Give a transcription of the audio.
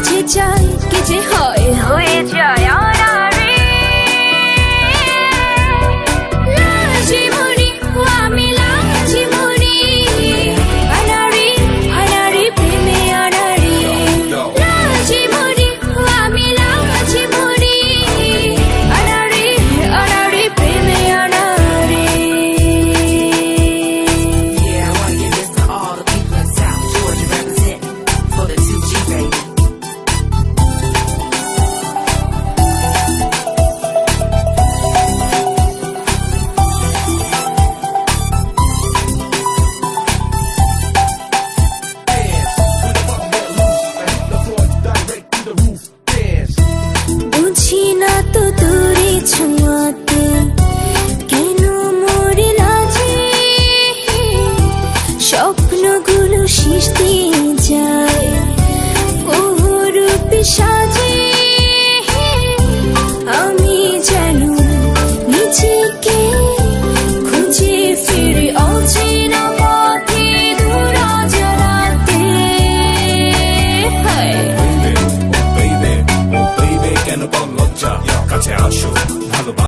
যে চাই কে যে হয় হয়ে যায় আনারে লাজি মরি আমি লাজি মরি আনারে আনারে প্রেমে আনারে লাজি মরি আমি লাজি মরি আনারে আনারে প্রেমে আনারে Yeah, I wanna give this to all the people in South Georgia represent for the 2G baby. বুঝি না তো দূরে ছোঁয়াতে কেন মরে লাজে স্বপ্নগুলো শেষ দিয়ে যায় রূপে সাজে আমি যেন নিজেকে খুঁজে ফিরে অচেনা পথে দূর জড়াতে হায় baby, কেন বল লজ্জা কাছে আসো ভালো